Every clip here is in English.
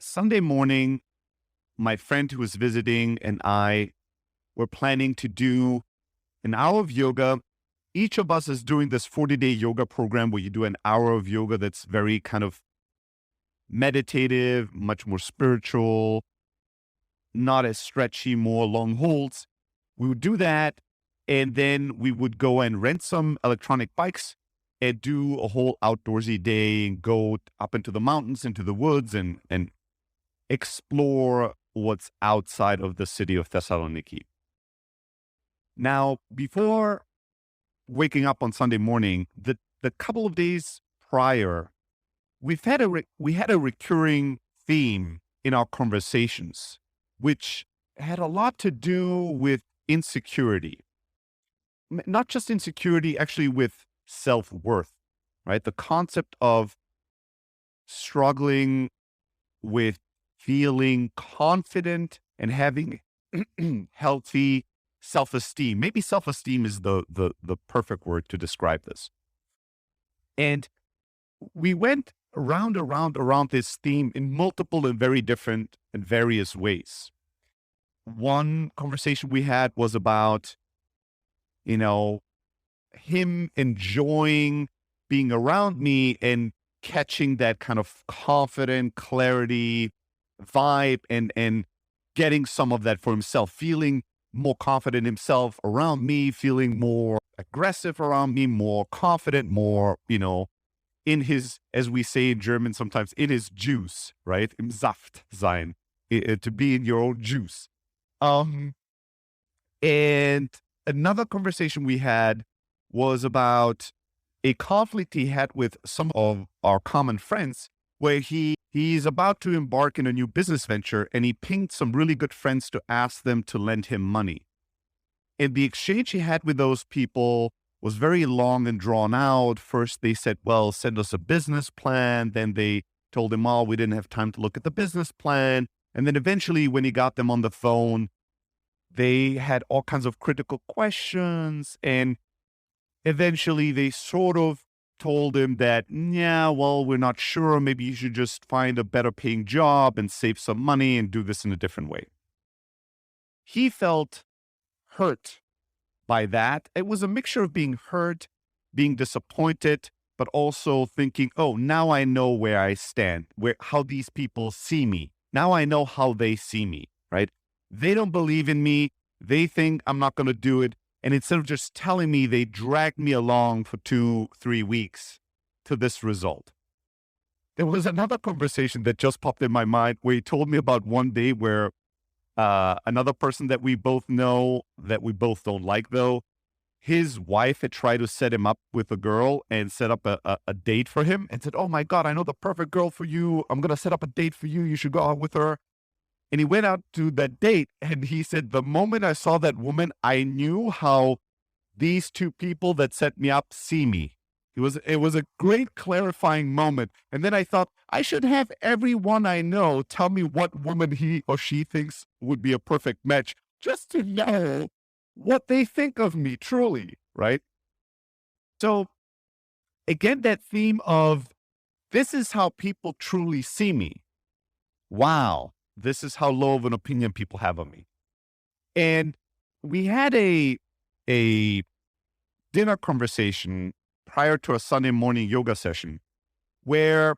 Sunday morning, my friend who was visiting and I were planning to do an hour of yoga. Each of us is doing this 40-day yoga program where you do an hour of yoga that's very kind of meditative, much more spiritual, not as stretchy, more long holds. We would do that, and then we would go and rent some electronic bikes and do a whole outdoorsy day and go up into the mountains, into the woods, and explore what's outside of the city of Thessaloniki. Now, before waking up on Sunday morning, the couple of days prior, we had a recurring theme in our conversations, which had a lot to do with insecurity. Not just insecurity, actually with self-worth, right? The concept of struggling with feeling confident and having healthy self-esteem. Maybe self-esteem is the perfect word to describe this. And we went around this theme in multiple and very different and various ways. One conversation we had was about, him enjoying being around me and catching that kind of confident clarity vibe and getting some of that for himself, feeling more confident himself around me, feeling more aggressive around me, more confident, more, in his, as we say in German sometimes, in his juice, right? Im Saft sein, to be in your own juice. And another conversation we had was about a conflict he had with some of our common friends, where he's about to embark in a new business venture, and he pinged some really good friends to ask them to lend him money. And the exchange he had with those people was very long and drawn out. First, they said, well, send us a business plan. Then they told him, oh, we didn't have time to look at the business plan. And then eventually, when he got them on the phone, they had all kinds of critical questions. And eventually, they sort of told him that, yeah, well, we're not sure. Maybe you should just find a better paying job and save some money and do this in a different way. He felt hurt by that. It was a mixture of being hurt, being disappointed, but also thinking, oh, now I know where I stand, how these people see me. Now I know how they see me, right? They don't believe in me. They think I'm not going to do it. And instead of just telling me, they dragged me along for 2-3 weeks to this result. There was another conversation that just popped in my mind where he told me about one day where another person that we both know, that we both don't like though, his wife had tried to set him up with a girl and set up a date for him and said, oh my God, I know the perfect girl for you. I'm going to set up a date for you. You should go out with her. And he went out to that date, and he said, the moment I saw that woman, I knew how these two people that set me up see me. It was a great clarifying moment. And then I thought, I should have everyone I know tell me what woman he or she thinks would be a perfect match, just to know what they think of me truly, right? So again, that theme of this is how people truly see me. Wow. This is how low of an opinion people have of me. And we had a dinner conversation prior to a Sunday morning yoga session where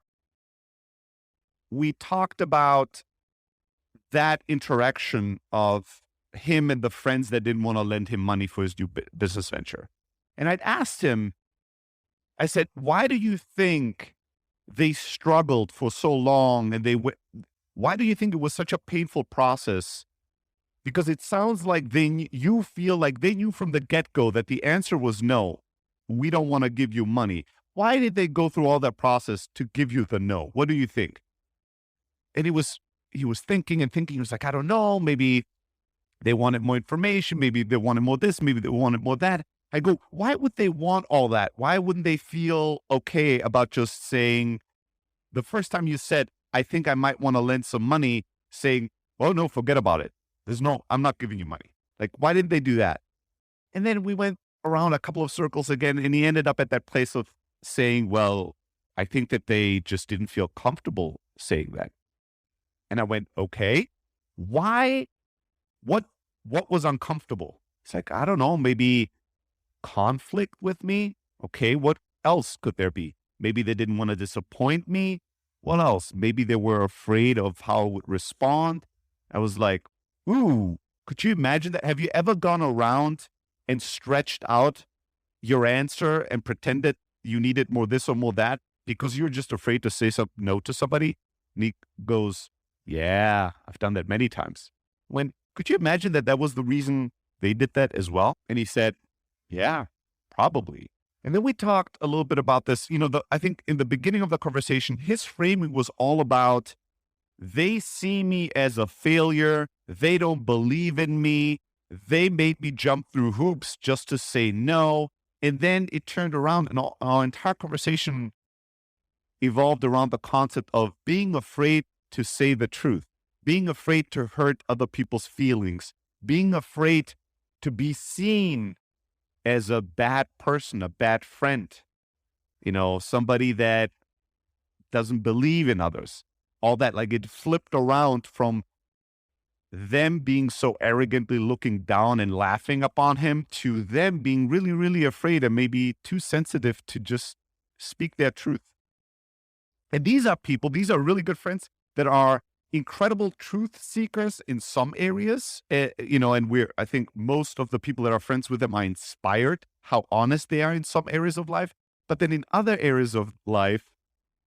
we talked about that interaction of him and the friends that didn't want to lend him money for his new business venture. And I'd asked him, I said, why do you think they struggled for so long and why do you think it was such a painful process? Because it sounds like you feel like they knew from the get-go that the answer was no, we don't want to give you money. Why did they go through all that process to give you the no? What do you think? And he was thinking and thinking. He was like, I don't know, maybe they wanted more information. Maybe they wanted more this. Maybe they wanted more that. I go, why would they want all that? Why wouldn't they feel okay about just saying, the first time you said, I think I might want to lend some money, saying, oh no, forget about it. I'm not giving you money. Like, why didn't they do that? And then we went around a couple of circles again, and he ended up at that place of saying, well, I think that they just didn't feel comfortable saying that. And I went, okay, why? What, what was uncomfortable? It's like, I don't know, maybe conflict with me. Okay. What else could there be? Maybe they didn't want to disappoint me. What else? Maybe they were afraid of how I would respond. I was like, ooh, could you imagine that? Have you ever gone around and stretched out your answer and pretended you needed more this or more that because you're just afraid to say no to somebody? And he goes, yeah, I've done that many times. Could you imagine that was the reason they did that as well? And he said, yeah, probably. And then we talked a little bit about this. I think in the beginning of the conversation, his framing was all about they see me as a failure. They don't believe in me. They made me jump through hoops just to say no. And then it turned around and our entire conversation evolved around the concept of being afraid to say the truth, being afraid to hurt other people's feelings, being afraid to be seen as a bad person, a bad friend, somebody that doesn't believe in others, all that. Like it flipped around from them being so arrogantly looking down and laughing upon him to them being really, really afraid and maybe too sensitive to just speak their truth. And these are really good friends that are incredible truth seekers in some areas, and I think most of the people that are friends with them are inspired how honest they are in some areas of life. But then in other areas of life,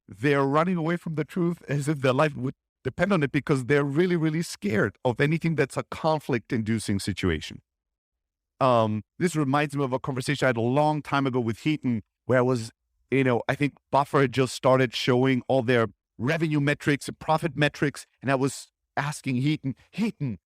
they're running away from the truth as if their life would depend on it because they're really, really scared of anything that's a conflict-inducing situation. This reminds me of a conversation I had a long time ago with Heaton, where I was, I think Buffer had just started showing all their revenue metrics and profit metrics. And I was asking Heaton,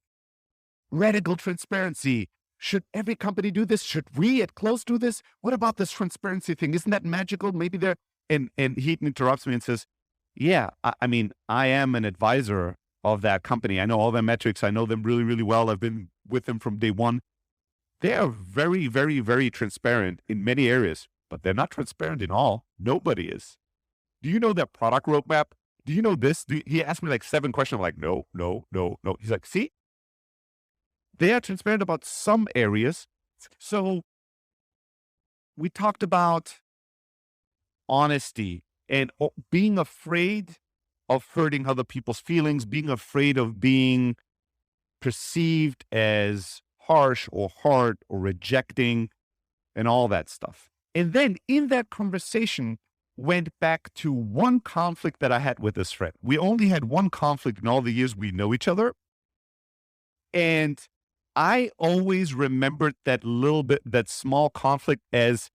radical transparency. Should every company do this? Should we at Close do this? What about this transparency thing? Isn't that magical? Maybe they're, and Heaton interrupts me and says, yeah, I mean, I am an advisor of that company. I know all their metrics. I know them really, really well. I've been with them from day one. They are very, very, very transparent in many areas, but they're not transparent in all. Nobody is. Do you know their product roadmap? Do you know this? He asked me like 7 questions. I'm like, no. He's like, see, they are transparent about some areas. So we talked about honesty and being afraid of hurting other people's feelings, being afraid of being perceived as harsh or hard or rejecting and all that stuff. And then in that conversation, went back to one conflict that I had with this friend. We only had one conflict in all the years we know each other. And I always remembered that small conflict as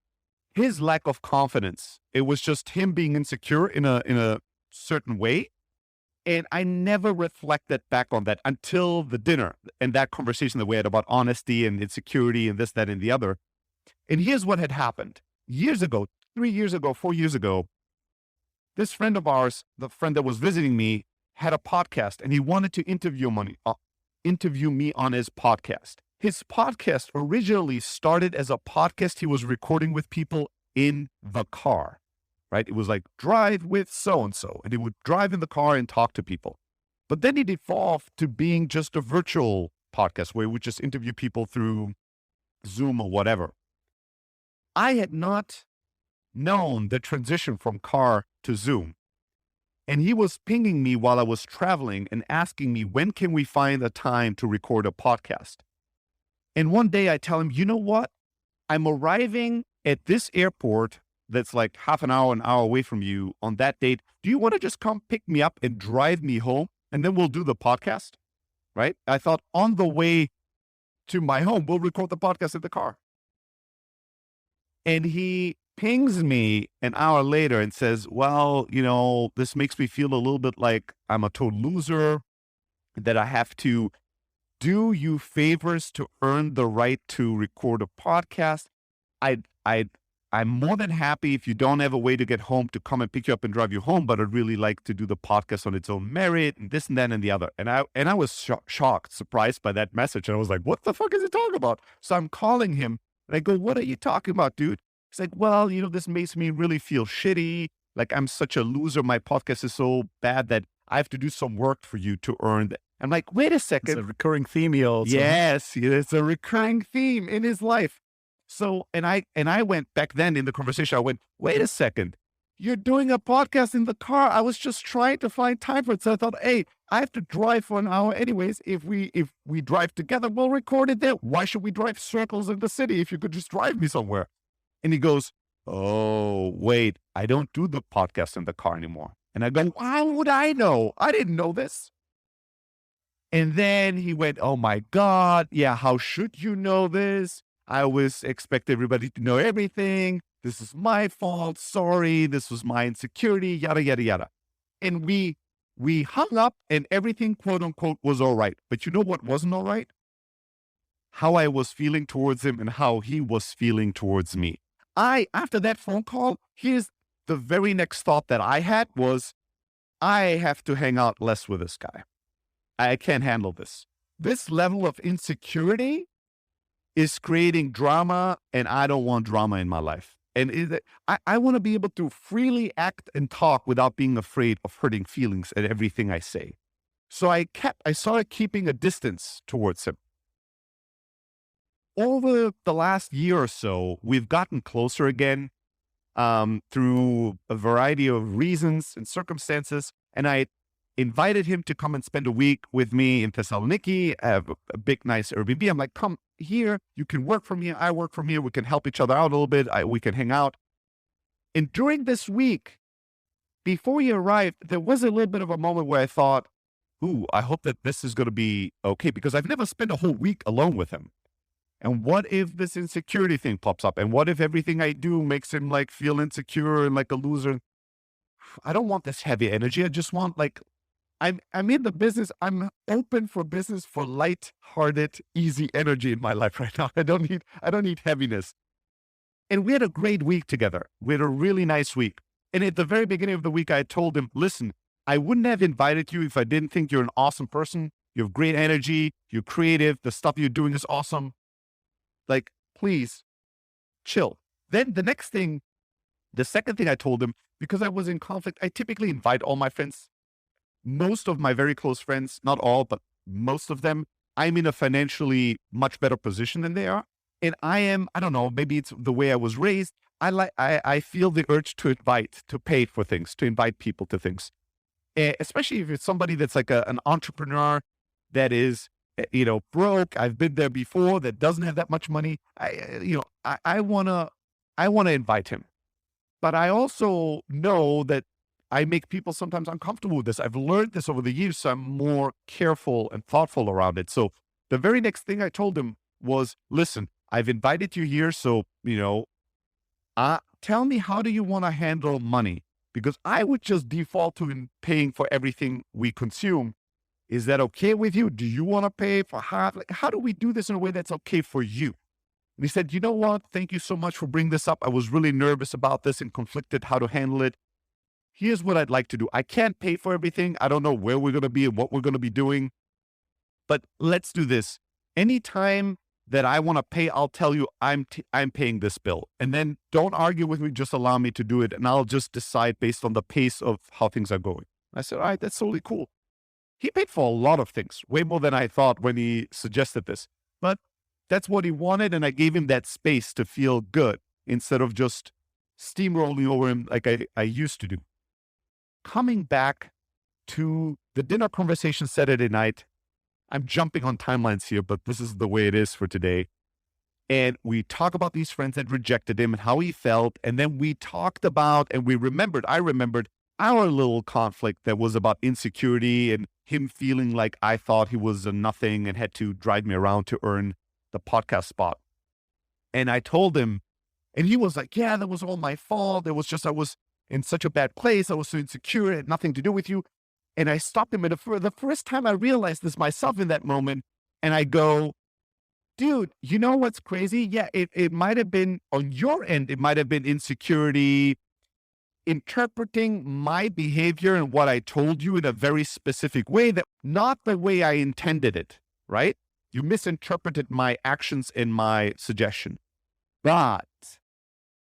his lack of confidence. It was just him being insecure in a certain way. And I never reflected back on that until the dinner and that conversation that we had about honesty and insecurity and this, that, and the other. And here's what had happened. Years ago, 3 years ago, 4 years ago, this friend of ours, the friend that was visiting me, had a podcast and he wanted to interview me on his podcast. His podcast originally started as a podcast he was recording with people in the car, right? It was like, drive with so-and-so, and he would drive in the car and talk to people. But then it evolved to being just a virtual podcast where we would just interview people through Zoom or whatever. I had not known the transition from car to Zoom. And he was pinging me while I was traveling and asking me, when can we find a time to record a podcast? And one day I tell him, you know what? I'm arriving at this airport that's like an hour away from you on that date. Do you want to just come pick me up and drive me home? And then we'll do the podcast, right? I thought on the way to my home, we'll record the podcast in the car. And he pings me an hour later and says, well, this makes me feel a little bit like I'm a total loser, that I have to do you favors to earn the right to record a podcast. I'm more than happy if you don't have a way to get home to come and pick you up and drive you home, but I'd really like to do the podcast on its own merit and this and that and the other. And I was shocked, surprised by that message. And I was like, what the fuck is he talking about? So I'm calling him and I go, what are you talking about, dude? He's like, well, this makes me really feel shitty. Like I'm such a loser. My podcast is so bad that I have to do some work for you to earn that. I'm like, wait a second. It's a recurring theme, you also. Yes, it's a recurring theme in his life. So, and I went back then in the conversation, I went, wait a second. You're doing a podcast in the car. I was just trying to find time for it. So I thought, hey, I have to drive for an hour anyways. If we drive together, we'll record it there. Why should we drive circles in the city if you could just drive me somewhere? And he goes, oh, wait, I don't do the podcast in the car anymore. And I go, how would I know? I didn't know this. And then he went, oh my God, yeah, how should you know this? I always expect everybody to know everything. This is my fault. Sorry, this was my insecurity, yada, yada, yada. And we hung up and everything, quote unquote, was all right. But you know what wasn't all right? How I was feeling towards him and how he was feeling towards me. After that phone call, here's the very next thought that I had was, I have to hang out less with this guy. I can't handle this. This level of insecurity is creating drama, and I don't want drama in my life. And I want to be able to freely act and talk without being afraid of hurting feelings at everything I say. So I started keeping a distance towards him. Over the last year or so, we've gotten closer again through a variety of reasons and circumstances. And I invited him to come and spend a week with me in Thessaloniki, a big, nice Airbnb. I'm like, come here. You can work from here. I work from here. We can help each other out a little bit. We can hang out. And during this week, before he arrived, there was a little bit of a moment where I thought, ooh, I hope that this is going to be okay, because I've never spent a whole week alone with him. And what if this insecurity thing pops up? And what if everything I do makes him like feel insecure and like a loser? I don't want this heavy energy. I just want like, I'm in the business. I'm open for business for light-hearted, easy energy in my life right now. I don't need heaviness. And we had a great week together. We had a really nice week. And at the very beginning of the week, I told him, listen, I wouldn't have invited you if I didn't think you're an awesome person. You have great energy. You're creative. The stuff you're doing is awesome. Like, please chill. Then the second thing I told him, because I was in conflict, I typically invite all my friends. Most of my very close friends, not all, but most of them, I'm in a financially much better position than they are. And I don't know, maybe it's the way I was raised. I feel the urge to pay for things, to invite people to things. Especially if it's somebody that's like an entrepreneur that is, broke. I've been there before, that doesn't have that much money. I want to invite him. But I also know that I make people sometimes uncomfortable with this. I've learned this over the years, so I'm more careful and thoughtful around it. So the very next thing I told him was, listen, I've invited you here, so, tell me, how do you want to handle money? Because I would just default to paying for everything we consume. Is that okay with you? Do you want to pay for half? Like, how do we do this in a way that's okay for you? And he said, you know what? Thank you so much for bringing this up. I was really nervous about this and conflicted how to handle it. Here's what I'd like to do. I can't pay for everything. I don't know where we're going to be and what we're going to be doing. But let's do this. Anytime that I want to pay, I'll tell you I'm paying this bill. And then don't argue with me. Just allow me to do it. And I'll just decide based on the pace of how things are going. I said, all right, that's totally cool. He paid for a lot of things, way more than I thought when he suggested this. But that's what he wanted. And I gave him that space to feel good instead of just steamrolling over him like I used to do. Coming back to the dinner conversation Saturday night, I'm jumping on timelines here, but this is the way it is for today. And we talk about these friends that rejected him and how he felt. And then we talked about, and I remembered our little conflict that was about insecurity and him feeling like I thought he was a nothing and had to drive me around to earn the podcast spot. And I told him, and he was like, yeah, that was all my fault. It was just, I was in such a bad place. I was so insecure. It had nothing to do with you. And I stopped him. And for the first time, I realized this myself in that moment. And I go, dude, you know what's crazy? Yeah, it might have been on your end. It might have been insecurity, interpreting my behavior and what I told you in a very specific way, that not the way I intended it, right? You misinterpreted my actions and my suggestion. But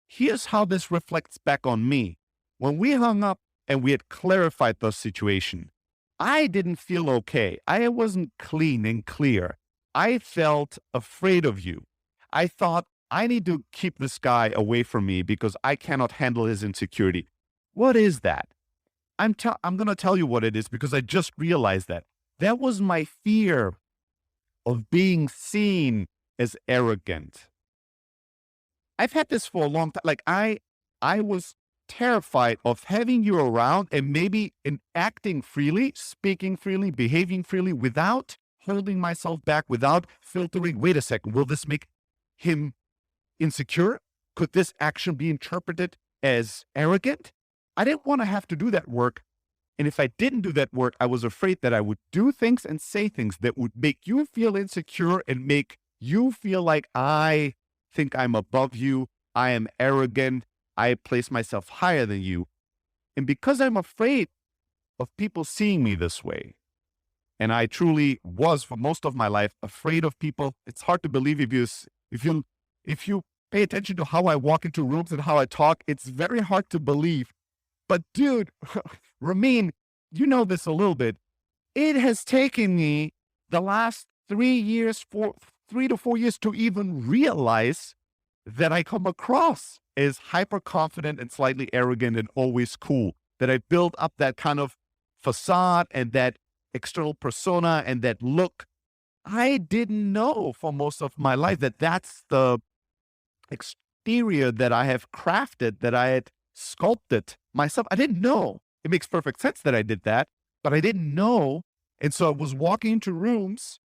here's how this reflects back on me. When we hung up and we had clarified the situation, I didn't feel okay. I wasn't clean and clear. I felt afraid of you. I thought I need to keep this guy away from me because I cannot handle his insecurity. What is that? I'm going to tell you what it is because I just realized that. That was my fear of being seen as arrogant. I've had this for a long time. Like I was terrified of having you around and maybe in acting freely, speaking freely, behaving freely without holding myself back, without filtering. Wait a second. Will this make him insecure? Could this action be interpreted as arrogant? I didn't want to have to do that work. And if I didn't do that work, I was afraid that I would do things and say things that would make you feel insecure and make you feel like I think I'm above you. I am arrogant. I place myself higher than you. And because I'm afraid of people seeing me this way, and I truly was for most of my life afraid of people. It's hard to believe if you pay attention to how I walk into rooms and how I talk, it's very hard to believe. But dude, Ramin, you know this a little bit. It has taken me the last 3 to 4 years to even realize that I come across as hyper confident and slightly arrogant and always cool, that I build up that kind of facade and that external persona and that look. I didn't know for most of my life that that's the exterior that I have crafted, that I had sculpted myself. I didn't know. It makes perfect sense that I did that, but I didn't know. And so I was walking into rooms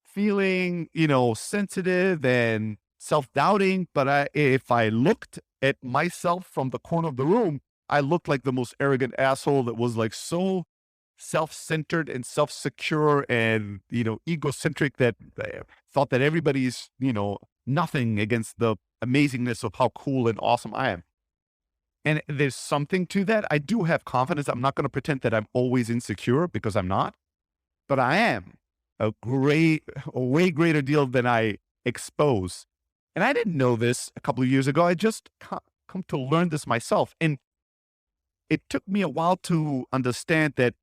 feeling, sensitive and self-doubting. But if I looked at myself from the corner of the room, I looked like the most arrogant asshole that was like so self-centered and self-secure and, egocentric that thought that everybody's, nothing against the amazingness of how cool and awesome I am. And there's something to that. I do have confidence. I'm not going to pretend that I'm always insecure because I'm not, but I am a way greater deal than I expose. And I didn't know this a couple of years ago. I just come to learn this myself. And it took me a while to understand that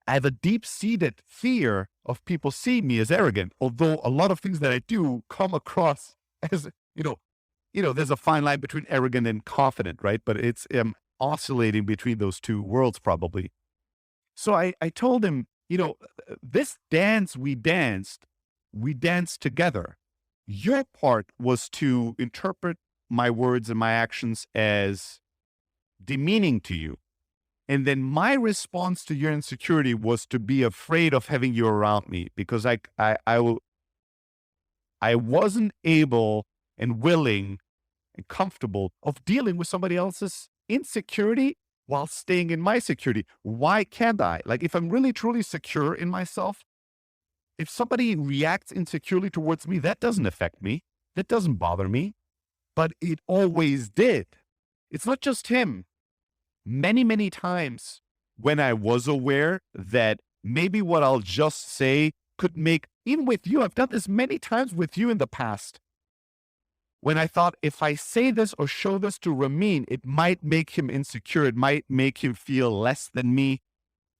I have a deep-seated fear of people seeing me as arrogant, although a lot of things that I do come across as, there's a fine line between arrogant and confident, right? But it's oscillating between those two worlds probably. So I told him, this dance we danced together. Your part was to interpret my words and my actions as demeaning to you. And then my response to your insecurity was to be afraid of having you around me because I wasn't able and willing and comfortable of dealing with somebody else's insecurity while staying in my security. Why can't I? Like, if I'm really truly secure in myself, if somebody reacts insecurely towards me, that doesn't affect me. That doesn't bother me. But it always did. It's not just him. Many, many times when I was aware that maybe what I'll just say could make, even with you, I've done this many times with you in the past. When I thought if I say this or show this to Ramin, it might make him insecure. It might make him feel less than me.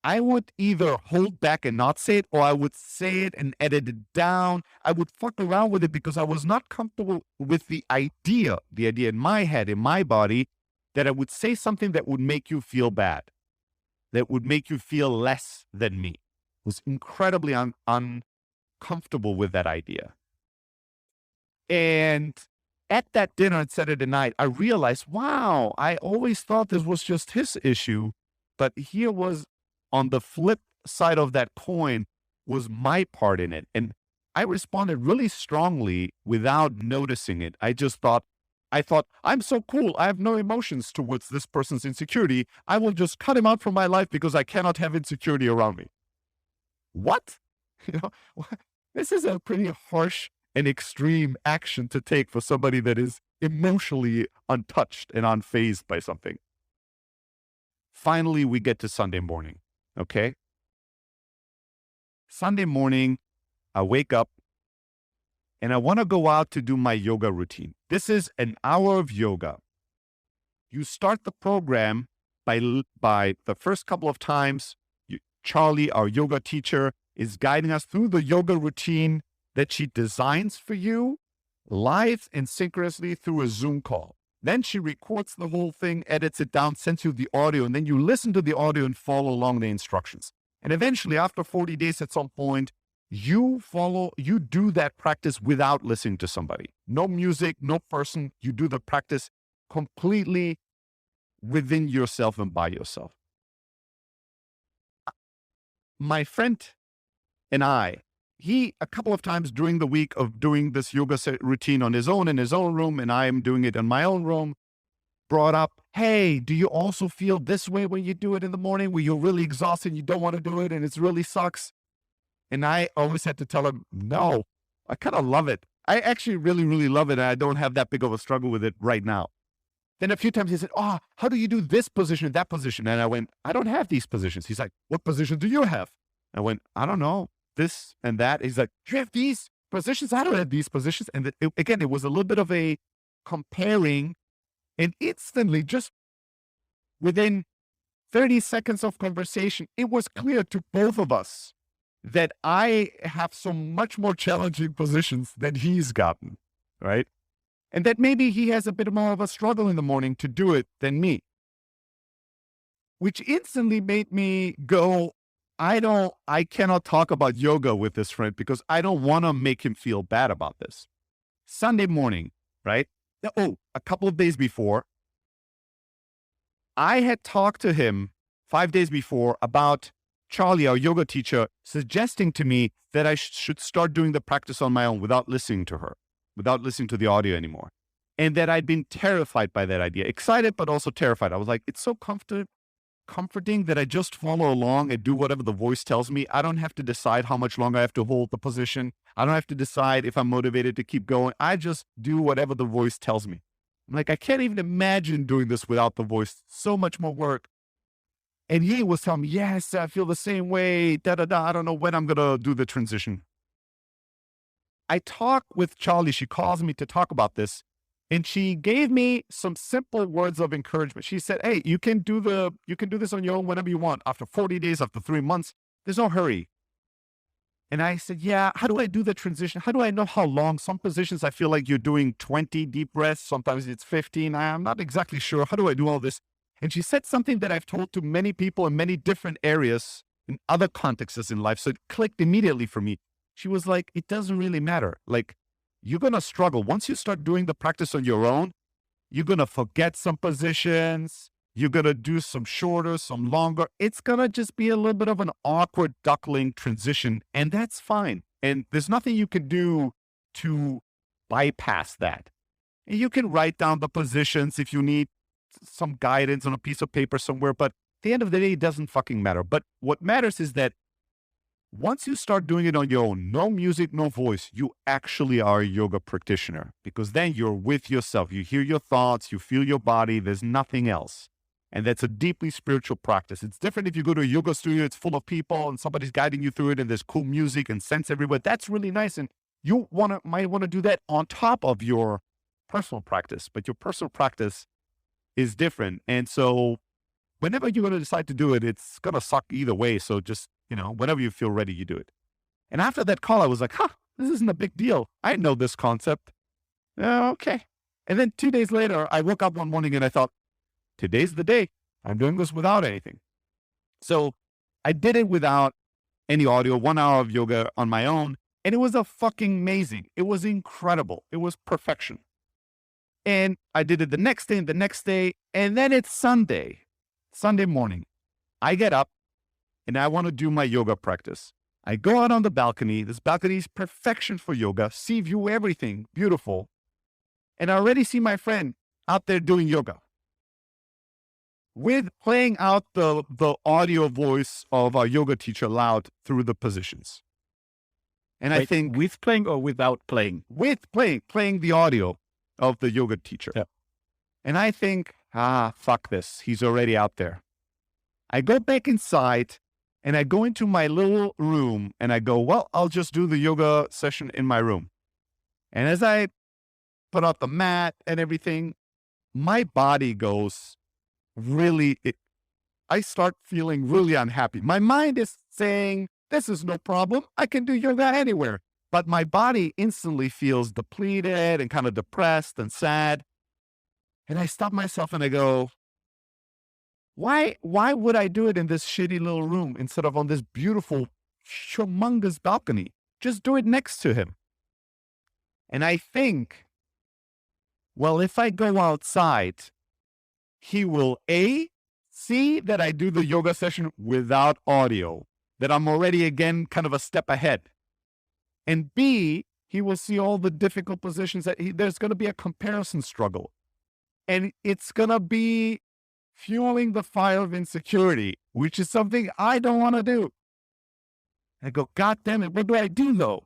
I would either hold back and not say it, or I would say it and edit it down. I would fuck around with it because I was not comfortable with the idea in my head, in my body, that I would say something that would make you feel bad, that would make you feel less than me. I was incredibly uncomfortable with that idea. And at that dinner on Saturday night, I realized, wow, I always thought this was just his issue, but here was on the flip side of that coin was my part in it. And I responded really strongly without noticing it. I thought, I'm so cool. I have no emotions towards this person's insecurity. I will just cut him out from my life because I cannot have insecurity around me. What? This is a pretty harsh and extreme action to take for somebody that is emotionally untouched and unfazed by something. Finally, we get to Sunday morning. Okay. Sunday morning, I wake up and I want to go out to do my yoga routine. This is an hour of yoga. You start the program by the first couple of times, Charlie, our yoga teacher, is guiding us through the yoga routine that she designs for you live and synchronously through a Zoom call. Then she records the whole thing, edits it down, sends you the audio, and then you listen to the audio and follow along the instructions. And eventually, after 40 days at some point, you do that practice without listening to somebody. No music, no person. You do the practice completely within yourself and by yourself. My friend and he, a couple of times during the week of doing this yoga routine on his own in his own room, and I am doing it in my own room, brought up, hey, do you also feel this way when you do it in the morning, where you're really exhausted and you don't want to do it and it really sucks? And I always had to tell him, no, I kind of love it. I actually really, really love it. And I don't have that big of a struggle with it right now. Then a few times he said, oh, how do you do this position and that position? And I went, I don't have these positions. He's like, what position do you have? I went, I don't know, this and that. He's like, you have these positions? I don't have these positions. And again, it was a little bit of a comparing, and instantly, just within 30 seconds of conversation, it was clear to both of us that I have some much more challenging positions than he's gotten, right? And that maybe he has a bit more of a struggle in the morning to do it than me, which instantly made me go, I cannot talk about yoga with this friend because I don't want to make him feel bad about this. Sunday morning, right? Oh, a couple of days before, I had talked to him 5 days before about Charlie, our yoga teacher, suggesting to me that I should start doing the practice on my own without listening to her, without listening to the audio anymore. And that I'd been terrified by that idea, excited, but also terrified. I was like, it's so comforting that I just follow along and do whatever the voice tells me. I don't have to decide how much longer I have to hold the position. I don't have to decide if I'm motivated to keep going. I just do whatever the voice tells me. I'm like, I can't even imagine doing this without the voice. So much more work. And he was telling me, yes, I feel the same way, I don't know when I'm going to do the transition. I talk with Charlie. She calls me to talk about this. And she gave me some simple words of encouragement. She said, hey, you can do this on your own whenever you want. After 40 days, after 3 months, there's no hurry. And I said, yeah, how do I do the transition? How do I know how long? Some positions, I feel like you're doing 20 deep breaths. Sometimes it's 15. I'm not exactly sure. How do I do all this? And she said something that I've told to many people in many different areas in other contexts in life. So it clicked immediately for me. She was like, it doesn't really matter. Like, you're going to struggle. Once you start doing the practice on your own, you're going to forget some positions. You're going to do some shorter, some longer. It's going to just be a little bit of an awkward duckling transition, and that's fine. And there's nothing you can do to bypass that. And you can write down the positions if you need some guidance on a piece of paper somewhere, but at the end of the day, it doesn't fucking matter. But what matters is that once you start doing it on your own, no music, no voice, you actually are a yoga practitioner, because then you're with yourself. You hear your thoughts, you feel your body, there's nothing else. And that's a deeply spiritual practice. It's different if you go to a yoga studio, it's full of people and somebody's guiding you through it and there's cool music and scents everywhere. That's really nice. And you might want to do that on top of your personal practice, but your personal practice is different. And so whenever you're going to decide to do it, it's going to suck either way. So just, whenever you feel ready, you do it. And after that call, I was like, this isn't a big deal. I know this concept. Okay. And then 2 days later, I woke up one morning and I thought, today's the day. I'm doing this without anything. So I did it without any audio, 1 hour of yoga on my own. And it was a fucking amazing. It was incredible. It was perfection. And I did it the next day and the next day. And then it's Sunday morning. I get up and I want to do my yoga practice. I go out on the balcony. This balcony is perfection for yoga. Sea view, everything, beautiful. And I already see my friend out there doing yoga with playing out the audio voice of our yoga teacher loud through the positions. And wait, I think with playing or without playing? With playing the audio of the yoga teacher. Yeah. And I think, fuck this. He's already out there. I go back inside and I go into my little room and I go, well, I'll just do the yoga session in my room. And as I put out the mat and everything, my body goes really, I start feeling really unhappy. My mind is saying, this is no problem. I can do yoga anywhere. But my body instantly feels depleted and kind of depressed and sad. And I stop myself and I go, why would I do it in this shitty little room instead of on this beautiful, humongous balcony? Just do it next to him. And I think, well, if I go outside, he will see that I do the yoga session without audio, that I'm already again kind of a step ahead. And B, he will see all the difficult positions that there's going to be a comparison struggle. And it's going to be fueling the fire of insecurity, which is something I don't want to do. I go, God damn it, what do I do though?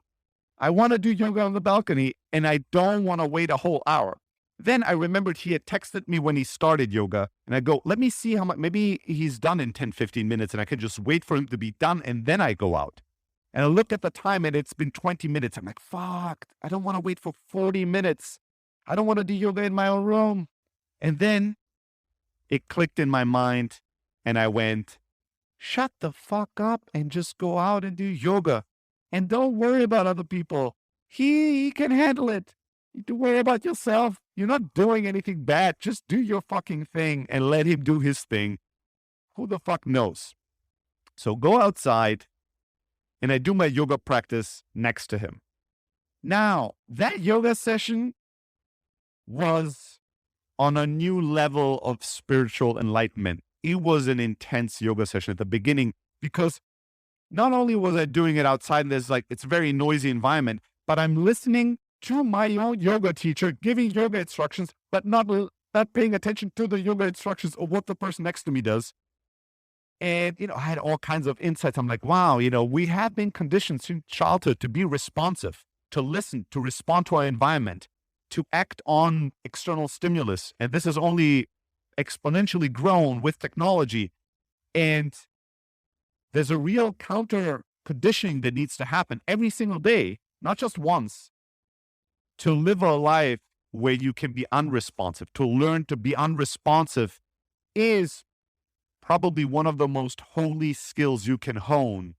I want to do yoga on the balcony and I don't want to wait a whole hour. Then I remembered he had texted me when he started yoga and I go, let me see how much, maybe he's done in 10, 15 minutes and I could just wait for him to be done and then I go out. And I looked at the time and it's been 20 minutes. I'm like, fuck, I don't want to wait for 40 minutes. I don't want to do yoga in my own room. And then it clicked in my mind and I went, shut the fuck up and just go out and do yoga. And don't worry about other people. He can handle it. You don't worry about yourself. You're not doing anything bad. Just do your fucking thing and let him do his thing. Who the fuck knows? So go outside and I do my yoga practice next to him. Now, that yoga session was on a new level of spiritual enlightenment. It was an intense yoga session at the beginning because not only was I doing it outside and it's a very noisy environment, but I'm listening to my own yoga teacher giving yoga instructions, but not paying attention to the yoga instructions or what the person next to me does. And, I had all kinds of insights. I'm like, wow, we have been conditioned since childhood to be responsive, to listen, to respond to our environment, to act on external stimulus. And this has only exponentially grown with technology. And there's a real counter conditioning that needs to happen every single day, not just once, to live a life where you can be unresponsive. To learn to be unresponsive is probably one of the most holy skills you can hone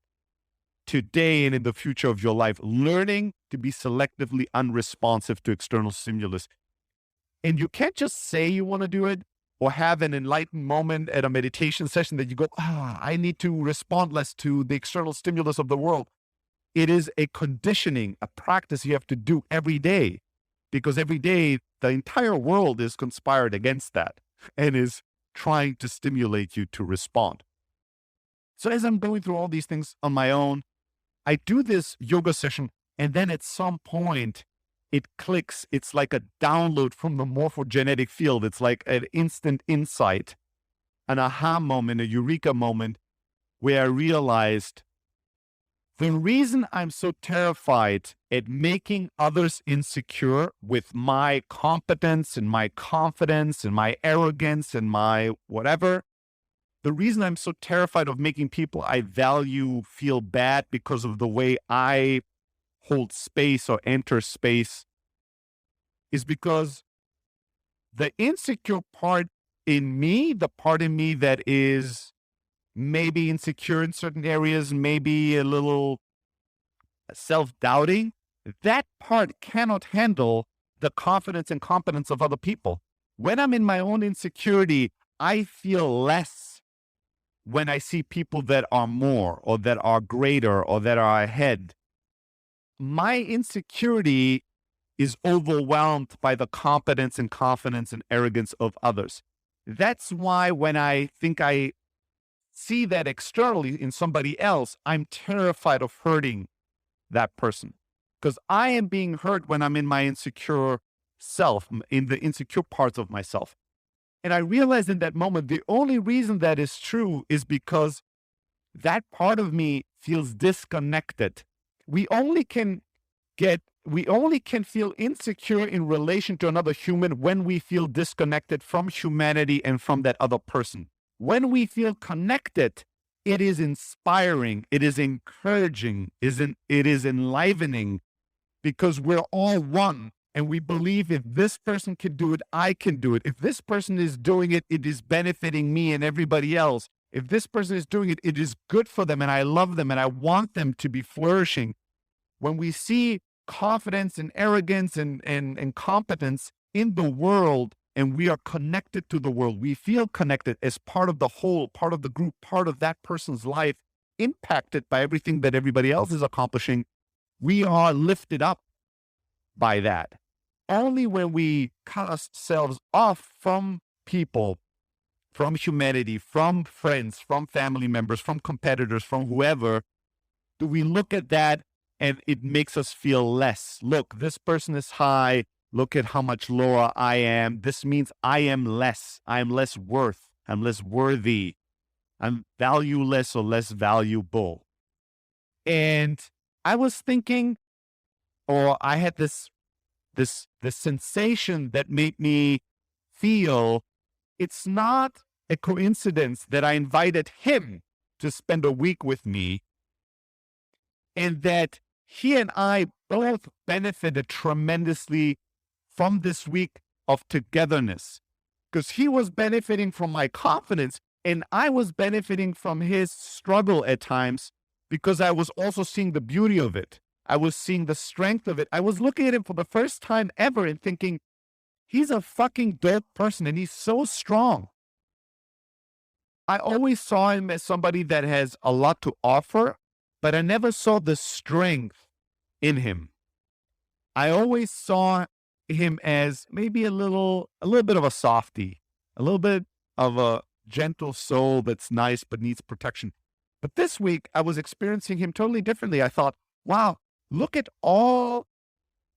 today and in the future of your life. Learning to be selectively unresponsive to external stimulus. And you can't just say you want to do it or have an enlightened moment at a meditation session that you go, I need to respond less to the external stimulus of the world. It is a conditioning, a practice you have to do every day, because every day the entire world is conspired against that and is trying to stimulate you to respond. So as I'm going through all these things on my own, I do this yoga session and then at some point it clicks. It's like a download from the morphogenetic field. It's like an instant insight, an aha moment, a eureka moment where I realized the reason I'm so terrified at making others insecure with my competence and my confidence and my arrogance and my whatever, the reason I'm so terrified of making people I value feel bad because of the way I hold space or enter space is because the insecure part in me, the part in me that is maybe insecure in certain areas, maybe a little self-doubting, that part cannot handle the confidence and competence of other people. When I'm in my own insecurity, I feel less when I see people that are more or that are greater or that are ahead. My insecurity is overwhelmed by the competence and confidence and arrogance of others. That's why when I think I see that externally in somebody else, I'm terrified of hurting that person because I am being hurt when I'm in my insecure self, in the insecure parts of myself. And I realized in that moment, the only reason that is true is because that part of me feels disconnected. We only can feel insecure in relation to another human when we feel disconnected from humanity and from that other person. When we feel connected, it is inspiring, it is encouraging, it is enlivening because we're all one. And we believe if this person can do it, I can do it. If this person is doing it, it is benefiting me and everybody else. If this person is doing it, it is good for them and I love them and I want them to be flourishing. When we see confidence and arrogance and competence in the world and we are connected to the world, we feel connected as part of the whole, part of the group, part of that person's life, impacted by everything that everybody else is accomplishing, we are lifted up by that. Only when we cut ourselves off from people, from humanity, from friends, from family members, from competitors, from whoever, do we look at that and it makes us feel less. Look, this person is high. Look at how much lower I am. This means I am less. I am less worth. I'm less worthy. I'm valueless or less valuable. And I was thinking, or I had this sensation that made me feel it's not a coincidence that I invited him to spend a week with me and that he and I both benefited tremendously from this week of togetherness, because he was benefiting from my confidence and I was benefiting from his struggle at times, because I was also seeing the beauty of it. I was seeing the strength of it. I was looking at him for the first time ever and thinking, he's a fucking dope person and he's so strong. I always saw him as somebody that has a lot to offer, but I never saw the strength in him. I always saw him as maybe a little bit of a softie, a little bit of a gentle soul that's nice but needs protection. But this week I was experiencing him totally differently. I thought, wow, look at all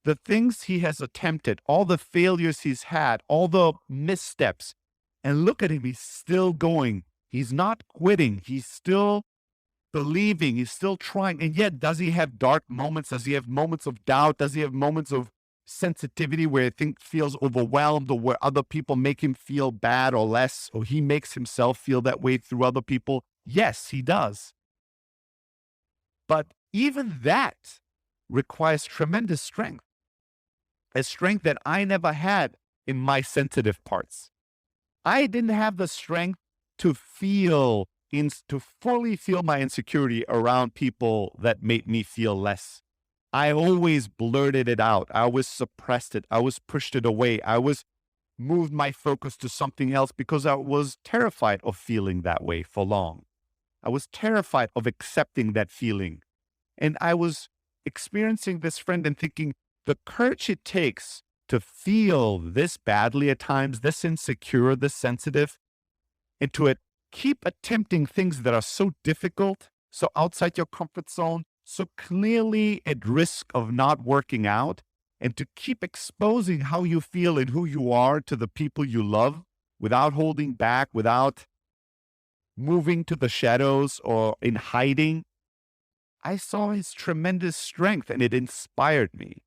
the things he has attempted, all the failures he's had, all the missteps, and look at him. He's still going. He's not quitting. He's still believing. He's still trying. And yet, does he have dark moments? Does he have moments of doubt? Does he have moments of sensitivity where he feels overwhelmed, or where other people make him feel bad or less, or he makes himself feel that way through other people? Yes, he does. But even that requires tremendous strength, a strength that I never had in my sensitive parts. I didn't have the strength to fully feel my insecurity around people that made me feel less. I always blurted it out. I always suppressed it. I always pushed it away. I always moved my focus to something else because I was terrified of feeling that way for long. I was terrified of accepting that feeling. And I was experiencing this friend and thinking, the courage it takes to feel this badly at times, this insecure, this sensitive, and to keep attempting things that are so difficult, so outside your comfort zone, so clearly at risk of not working out, and to keep exposing how you feel and who you are to the people you love without holding back, without moving to the shadows or in hiding. I saw his tremendous strength and it inspired me.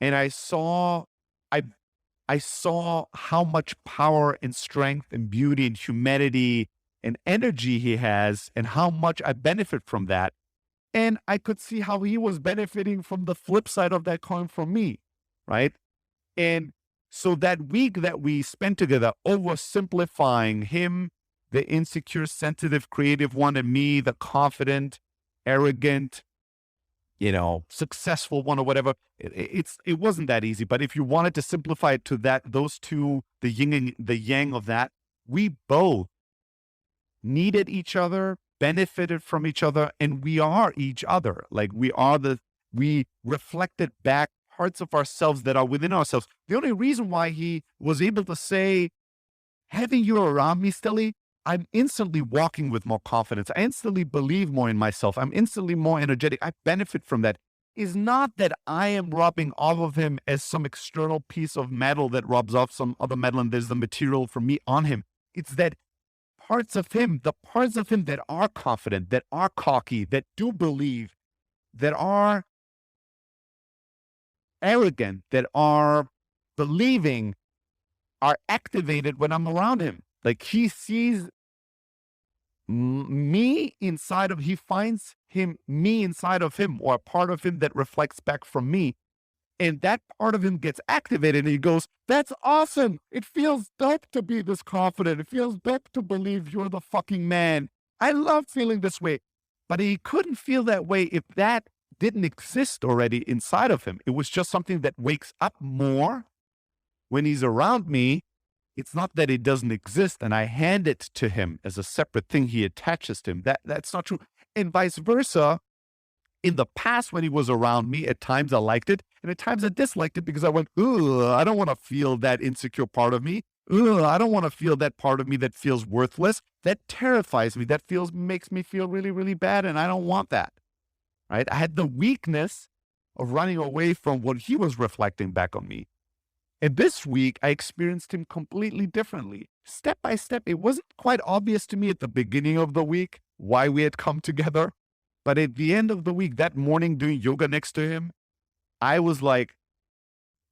And I saw how much power and strength and beauty and humanity and energy he has, and how much I benefit from that. And I could see how he was benefiting from the flip side of that coin from me, right? And so that week that we spent together, oversimplifying him, the insecure, sensitive, creative one, and me, the confident, arrogant, successful one or whatever. It wasn't that easy. But if you wanted to simplify it to those two, the yin and the yang of that, we both needed each other, benefited from each other, and we are each other. Like we reflected back parts of ourselves that are within ourselves. The only reason why he was able to say, having you around me, Stelly, I'm instantly walking with more confidence. I instantly believe more in myself. I'm instantly more energetic. I benefit from that. Is not that I am rubbing off of him as some external piece of metal that rubs off some other metal and there's the material for me on him. It's that parts of him, the parts of him that are confident, that are cocky, that do believe, that are arrogant, that are believing, are activated when I'm around him. Like he sees me inside of, he finds me inside of him, or a part of him that reflects back from me. And that part of him gets activated and he goes, that's awesome. It feels dope to be this confident. It feels dope to believe you're the fucking man. I love feeling this way. But he couldn't feel that way if that didn't exist already inside of him. It was just something that wakes up more when he's around me. It's not that it doesn't exist and I hand it to him as a separate thing he attaches to him. That's not true. And vice versa. In the past, when he was around me, at times I liked it, and at times I disliked it because I went, ugh, I don't want to feel that insecure part of me. Ugh, I don't want to feel that part of me that feels worthless. That terrifies me. That makes me feel really, really bad, and I don't want that. Right? I had the weakness of running away from what he was reflecting back on me. And this week, I experienced him completely differently. Step by step, it wasn't quite obvious to me at the beginning of the week why we had come together. But at the end of the week, that morning doing yoga next to him, I was like,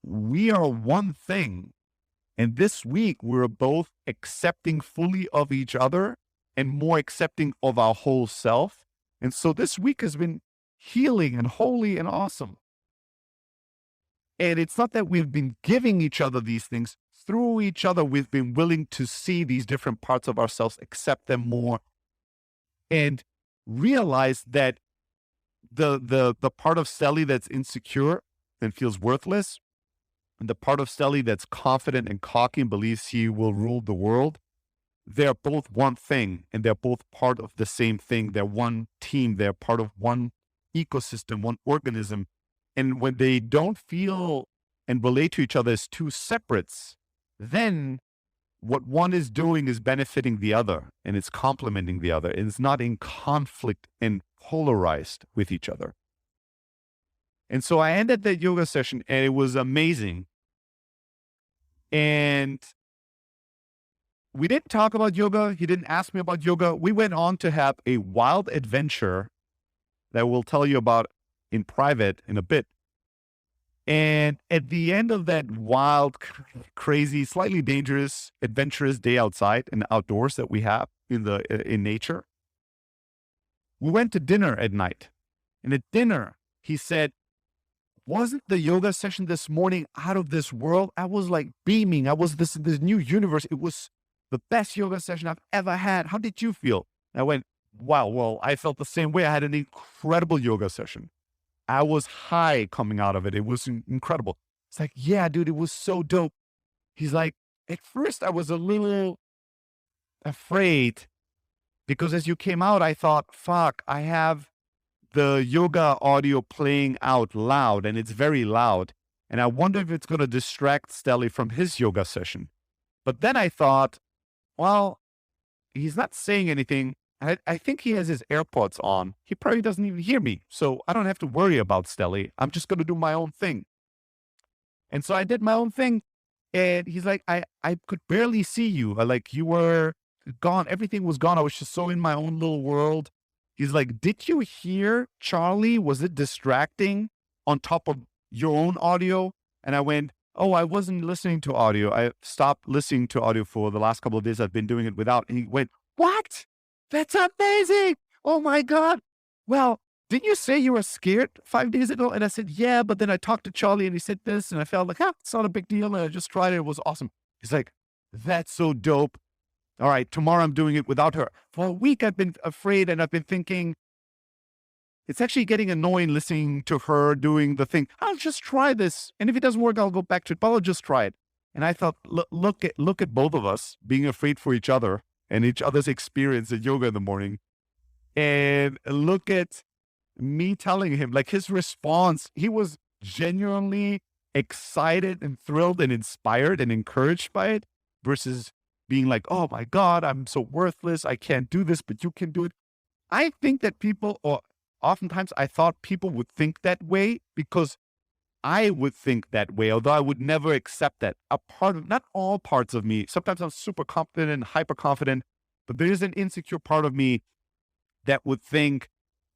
we are one thing. And this week, we're both accepting fully of each other and more accepting of our whole self. And so this week has been healing and holy and awesome. And it's not that we've been giving each other these things. Through each other, we've been willing to see these different parts of ourselves, accept them more, and realize that the part of Stelly that's insecure and feels worthless, and the part of Stelly that's confident and cocky and believes he will rule the world, they're both one thing, and they're both part of the same thing. They're one team. They're part of one ecosystem, one organism. And when they don't feel and relate to each other as two separates, then what one is doing is benefiting the other, and it's complementing the other, and it's not in conflict and polarized with each other. And so I ended that yoga session, and it was amazing. And we didn't talk about yoga. He didn't ask me about yoga. We went on to have a wild adventure that we'll tell you about in private in a bit. And at the end of that wild, crazy, slightly dangerous, adventurous day outside and outdoors that we have in nature, we went to dinner at night. And at dinner, he said, wasn't the yoga session this morning out of this world? I was like beaming. I was this new universe. It was the best yoga session I've ever had. How did you feel? And I went, wow, well, I felt the same way. I had an incredible yoga session. I was high coming out of it. It was incredible. It's like, yeah, dude, it was so dope. He's like, at first I was a little afraid because as you came out, I thought, fuck, I have the yoga audio playing out loud and it's very loud. And I wonder if it's going to distract Stelly from his yoga session. But then I thought, well, he's not saying anything. I think he has his AirPods on. He probably doesn't even hear me. So I don't have to worry about Stelly. I'm just going to do my own thing. And so I did my own thing. And he's like, I could barely see you. Like you were gone. Everything was gone. I was just so in my own little world. He's like, did you hear Charlie? Was it distracting on top of your own audio? And I went, oh, I wasn't listening to audio. I stopped listening to audio for the last couple of days. I've been doing it without. And he went, what? That's amazing. Oh my God. Well, didn't you say you were scared 5 days ago? And I said, yeah, but then I talked to Charlie and he said this and I felt like, it's not a big deal. And I just tried it. It was awesome. He's like, that's so dope. All right, tomorrow I'm doing it without her. For a week, I've been afraid and I've been thinking, it's actually getting annoying listening to her doing the thing. I'll just try this. And if it doesn't work, I'll go back to it, but I'll just try it. And I thought, look at both of us being afraid for each other and each other's experience at yoga in the morning. And look at me telling him, like his response, he was genuinely excited and thrilled and inspired and encouraged by it versus being like, oh my God, I'm so worthless. I can't do this, but you can do it. I think that people, or oftentimes I thought people would think that way because I would think that way, although I would never accept that. A part of, not all parts of me, sometimes I'm super confident and hyper confident, but there is an insecure part of me that would think,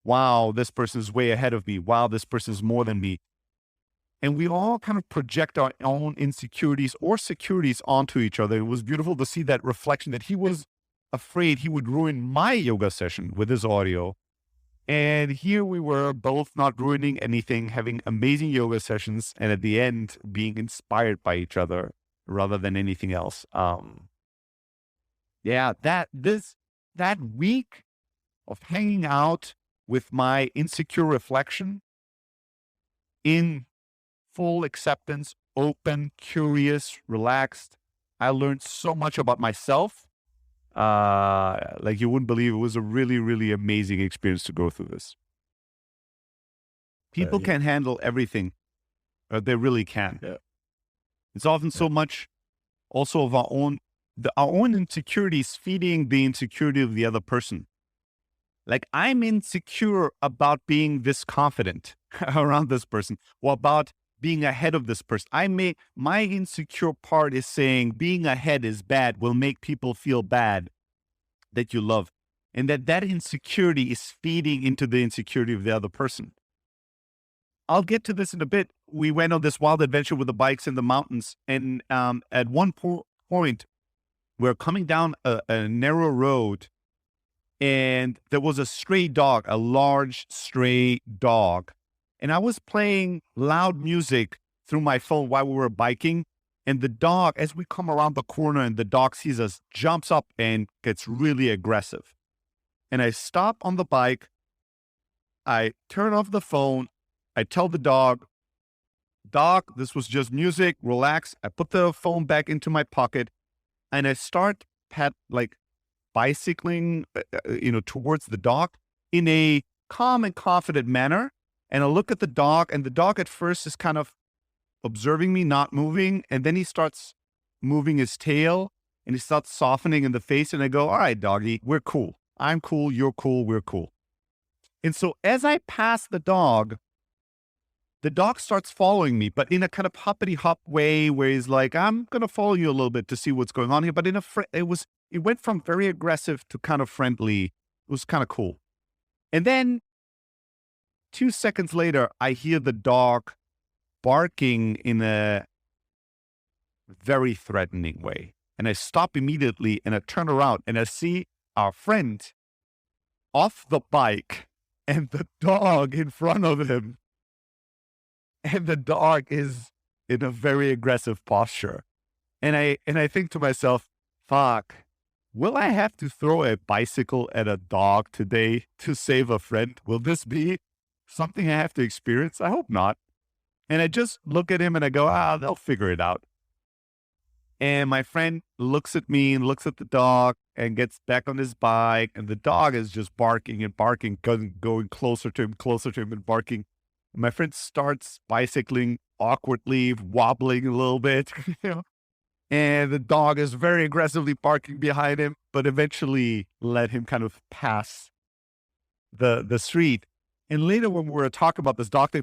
wow, this person is way ahead of me. Wow, this person is more than me. And we all kind of project our own insecurities or securities onto each other. It was beautiful to see that reflection that he was afraid he would ruin my yoga session with his audio. And here we were both not ruining anything, having amazing yoga sessions, and at the end being inspired by each other rather than anything else. Yeah, that week of hanging out with my insecure reflection in full acceptance, open, curious, relaxed, I learned so much about myself. Like you wouldn't believe. It was a really, really amazing experience to go through this. People Yeah. can handle everything. They really can. Yeah. It's often Yeah. so much also of our own insecurities feeding the insecurity of the other person. Like I'm insecure about being this confident around this person or about being ahead of this person. My insecure part is saying being ahead is bad, will make people feel bad that you love. And that insecurity is feeding into the insecurity of the other person. I'll get to this in a bit. We went on this wild adventure with the bikes in the mountains. And at one point, we're coming down a narrow road, and there was a stray dog, a large stray dog. And I was playing loud music through my phone while we were biking. And the dog, as we come around the corner and the dog sees us, jumps up and gets really aggressive. And I stop on the bike. I turn off the phone. I tell the dog, this was just music, relax. I put the phone back into my pocket and I start bicycling, towards the dog in a calm and confident manner. And I look at the dog, and the dog at first is kind of observing me, not moving. And then he starts moving his tail and he starts softening in the face. And I go, all right, doggy, we're cool. I'm cool. You're cool. We're cool. And so as I pass the dog starts following me, but in a kind of hoppity hop way where he's like, I'm going to follow you a little bit to see what's going on here. But it went from very aggressive to kind of friendly. It was kind of cool. And then 2 seconds later, I hear the dog barking in a very threatening way. And I stop immediately and I turn around and I see our friend off the bike and the dog in front of him. And the dog is in a very aggressive posture. And I think to myself, fuck, will I have to throw a bicycle at a dog today to save a friend? Will this be something I have to experience? I hope not. And I just look at him and I go, they'll figure it out. And my friend looks at me and looks at the dog and gets back on his bike. And the dog is just barking and barking, going closer to him and barking. And my friend starts bicycling awkwardly, wobbling a little bit, and the dog is very aggressively barking behind him, but eventually let him kind of pass the street. And later when we were talking about this dog thing,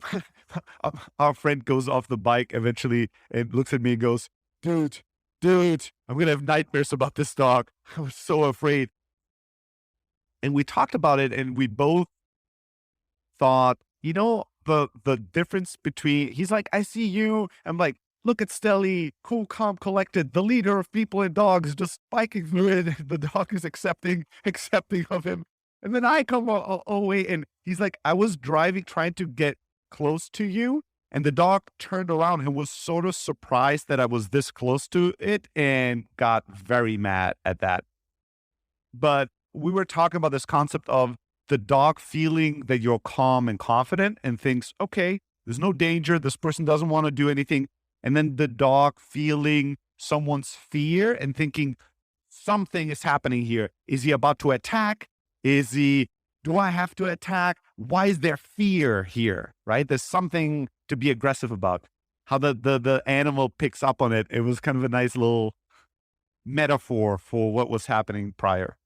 our friend goes off the bike eventually and looks at me and goes, dude, I'm going to have nightmares about this dog. I was so afraid. And we talked about it and we both thought, the difference between, he's like, I see you. I'm like, look at Stelly, cool, calm, collected, the leader of people and dogs, just biking through it. The dog is accepting of him. And then I come all the way and he's like, I was driving, trying to get close to you. And the dog turned around and was sort of surprised that I was this close to it and got very mad at that. But we were talking about this concept of the dog feeling that you're calm and confident and thinks, okay, there's no danger. This person doesn't want to do anything. And then the dog feeling someone's fear and thinking something is happening here. Is he about to attack? Do I have to attack? Why is there fear here? Right? There's something to be aggressive about. How the animal picks up on it. It was kind of a nice little metaphor for what was happening prior.